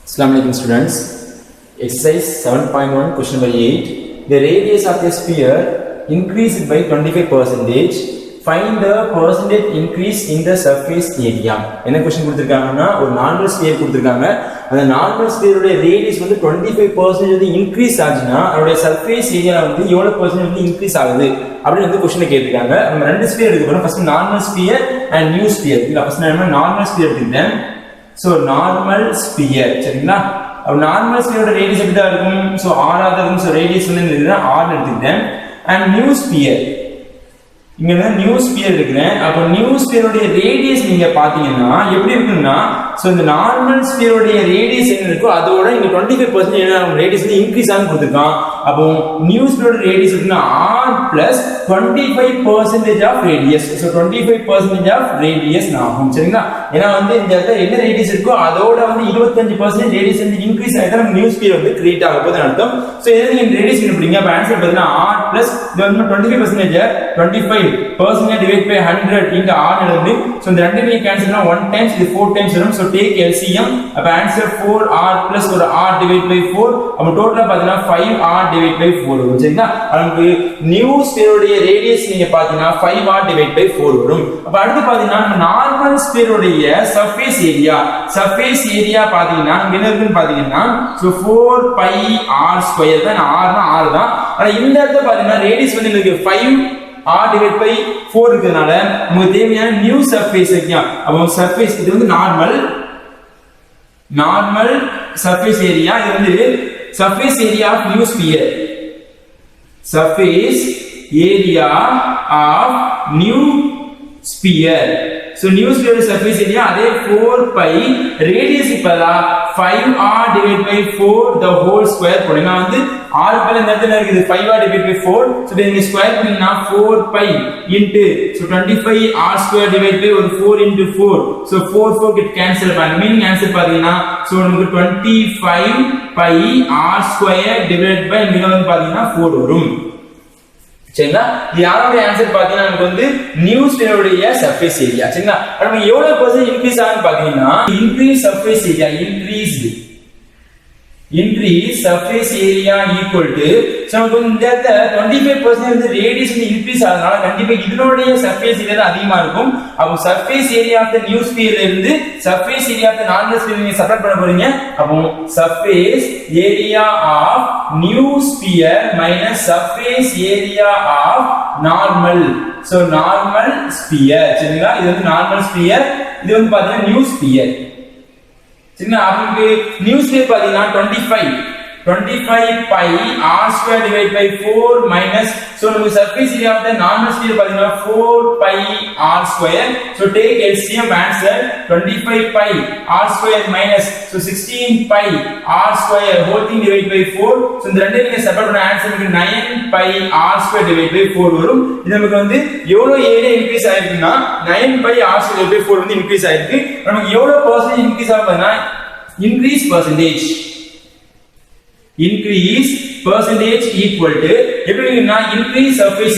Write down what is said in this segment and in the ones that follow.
Assalamu alaikum students. Exercise 7.1 question number 8. The radius of a sphere increased by 25%. Find the percentage increase in the surface area. என்ன question கொடுத்திருக்காங்கன்னா ஒரு normal sphere கொடுத்திருக்காங்க. அந்த normal ஸ்பியரோட radius வந்து 25% வந்து increase ஆச்சுன்னா அதோட surface area வந்து எவ்வளவு பெர்சன்ட் வந்து இன்க்ரீஸ் ஆகுது அப்படின்னு வந்து क्वेश्चन கேட்டிருக்காங்க. நம்ம ரெண்டு ஸ்பியர் எடுக்க போறோம். First normal sphere and new sphere. இல்ல ஃபர்ஸ்ட் நான் நார்மல் ஸ்பியர் எடுத்துட்டேன். சோ நார்மல் ஸ்பியர் சரிங்களா. அப்ப நார்மல் ஸ்பியரோட ரேடியஸ் எப்படி தான் இருக்கும்? சோ r ஆ இருக்கும். சோ ரேடியஸ் வந்து என்னதுன்னா r எடுத்துட்டேன். அண்ட் நியூ ஸ்பியர் இங்க நான் நியூ ஸ்பியர் எடுக்கிறேன். அப்ப நியூ ஸ்பியரோட ரேடியஸ் நீங்க பாத்தீங்கன்னா எப்படி இருக்குன்னா சோ இந்த நார்மல் ஸ்பியரோட ரேடியஸ் என்ன இருக்கோ அதோட இங்க 25% என்ன ரேடியஸ் வந்து இன்கிரீஸ் ஆகும் கொடுத்திருக்கான். அப்போ நியூ ஸ்பியரோட ரேடியஸ் இருக்குன்னா r plus 25% of radius. So 25% of radius ஆகும் சரிங்களா. ஏன்னா வந்து இந்த இடத்துல என்ன ரேடியஸ் இருக்கோ அதோட வந்து 25% ரேடியஸ் வந்து இன்கிரீஸ் ஆயிட்டா நம்ம நியூ ஸ்பியர் வந்து கிரியேட் ஆக போகுதுன்னு அர்த்தம். சோ இதை நீங்க ரேடியஸ் கண்டுபிடிங்க. அப்ப ஆன்சர் பாத்தீங்கன்னா r plus இது வந்து 25% 25% divided by 100 into r எழுதுங்க. சோ இந்த ரெண்டு நீங்க கேன்சல் பண்ணா 1 times இது 4 times வரும். So take LCM. அப்ப ஆன்சர் 4r plus ஒரு r divided by 4. அப்ப டோட்டலா பாத்தீங்கன்னா 5r divided by 4 வரும் சரிங்களா. நமக்கு நியூ ஸ்பியரோட ரேடியஸ் நீங்க பாத்தீங்கன்னா 5r divided by 4 வரும். அப்ப அடுத்து பாத்தீங்கன்னா நம்ம நார்மல் ஸ்பியரோட சர்ஃபேஸ் ஏரியா பாத்தீங்கன்னா இங்க என்ன இருக்குன்னு பாத்தீங்கன்னா சோ 4 pi r ஸ்கொயர் தான். r னா r தான். ஆனா இந்த இடத்துல பாத்தீங்கன்னா ரேடியஸ் வந்து உங்களுக்கு 5r divided by 4 இருக்கிறதுனால நமக்கு தேவையான நியூ சர்ஃபேஸ் ஏரியா. அப்போ சர்ஃபேஸ் இது வந்து நார்மல் சர்ஃபேஸ் ஏரியா. இது வந்து surface area of new sphere. Surface area of new sphere. So new sphere surface area அதே 4 pi radius இப்பதா 5r divided by 4 the whole square போடுங்க. வந்து r பல இந்த இடத்துல இருக்குது 5r divided by 4. so நீங்க ஸ்கொயர் பண்ணீங்கன்னா 4 pi into so 25r square divided by ஒரு 4 into 4. so 4 get cancel பண்ணி மீனிங் ஆன்சர் பாத்தீங்கன்னா so நமக்கு 25 pi r square divided by இங்க வந்து பாத்தீங்கன்னா 4 வரும் சரிங்களா. இது யாரோட ஆன்சர் பாத்தீங்கன்னா நமக்கு வந்து நியூ ஸ்பியரோட சர்ஃபேஸ் ஏரியா சரிங்களா. நம்ம எவ்வளவு பெர்சன்ட் இன்கிரீஸ் ஆகும்னு பாத்தீங்கன்னா increase surface area increase surface area equal to so நமக்கு இந்த இடத்துல 25% வந்து ரேடியஸ் வந்து இன்கிரீஸ் ஆகுறதுனால கண்டிப்பா இதனோட சர்ஃபேஸ் ஏரியா அதிகமா இருக்கும். அப்போ surface area of the new ஸ்பியர்ல இருந்து surface area of the normal sphere நீங்க செப்பரேட் பண்ண போறீங்க. அப்போ surface area of new sphere minus surface area of normal. So normal sphere சரிங்களா. இது வந்து நார்மல் ஸ்பியர். இது வந்து பாத்தீங்கன்னா நியூ ஸ்பியர் சரிங்களா. அப்ப நியூ ஸ்பியர் பாத்தீங்கன்னா 25 pi r square divided by 4 minus so நமக்கு surface area of the normal sphere பாத்தீங்கன்னா 4 pi r square. so take LCM answer 25 pi r square minus so 16 pi r square whole thing divided by 4. so இந்த ரெண்டையும் நீங்க separate பண்ண answer நமக்கு 9 pi r square divided by 4 வரும். இது நமக்கு வந்து எவ்வளவு ஏரியா இன்கிரீஸ் ஆயிருக்குன்னா 9 pi r square divided by 4 வந்து இன்கிரீஸ் ஆயிருக்கு. நமக்கு எவ்வளவு percentage இன்கிரீஸ் ஆகுதுன்னா increase percentage equal to எப்படின்னா increase surface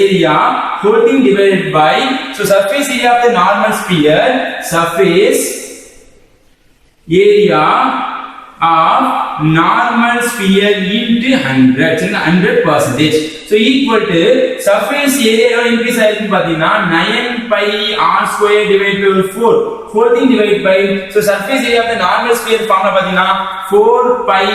area whole thing divided by so surface area of the normal sphere surface area of normal sphere into 100% so equal to surface area increase ஆயிருக்கு பாத்தீங்கன்னா 9 pi r square divided by 4 whole thing divided by so surface area of the normal sphere formula பாத்தீங்கன்னா 4 pi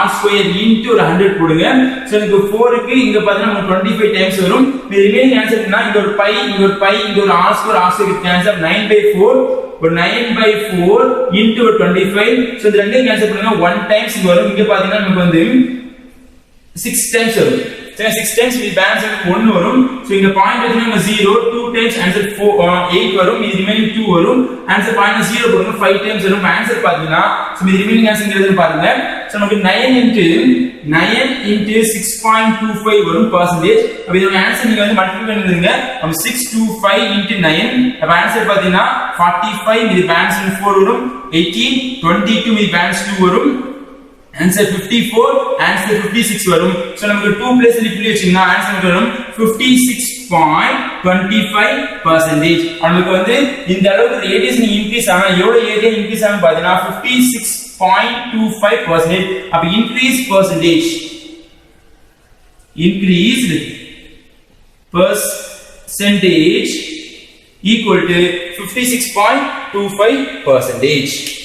r square into 100 போடுங்க. So இந்த 4 க்கு இங்க பாத்தீங்கன்னா 25 times வரும். இந்த ரிமைனிங் ஆன்சர் என்ன இங்க ஒரு pi இங்க ஒரு r square கேன்சல் 9 by 4 ஒரு 9 by 4 into 25. சோ இந்த ரெண்டையும் கேன்சல் பண்ணுங்க 1 டைம்ஸ் இங்க வரும். இங்க பாத்தீங்கன்னா நமக்கு வந்து 6 டைம்ஸ் வரும். சரி 6 டைம்ஸ் இது ஆன்சர் 1 வரும். சோ இங்க பாயிண்ட் எடுத்தீங்கன்னா 0 2 டைம்ஸ் ஆன்சர் 8 வரும். இது ரிமைனிங் 2 வரும். ஆன்சர் பாயிண்ட் 0 போடுங்க 5 டைம்ஸ் வரும். ஆன்சர் பாத்தீங்கன்னா சோ இது ரிமைனிங் ஆன்சர் எழுதுங்க பாருங்க. சோ நமக்கு 9 into 6.25 வரும் percentage. அப்ப இதோட ஆன்சர் நீங்க வந்து மல்டிப்ளை பண்ணிடுங்க. அப்ப 625 into 9 அப்ப ஆன்சர் பாத்தீங்கன்னா 45 இது ஆன்சர் 4 வரும். 18 22 இது ஆன்சர் 2 வரும். answer 54 answer 56 வரும். சோ நமக்கு 2 பிளேஸ் ரிப்ளே வச்சீங்கன்னா ஆன்சர் வரும் 56 56.25%. நமக்கு வந்து இந்த அளவுக்கு ரேடியஸ் நீ இன்க்ரீஸ் ஆனா எவ்வளவு ஏரியா இன்க்ரீஸ் ஆகும் பாத்தீங்கன்னா 56.25%. அப்ப increase percentage increased percentage equal to 56.25%.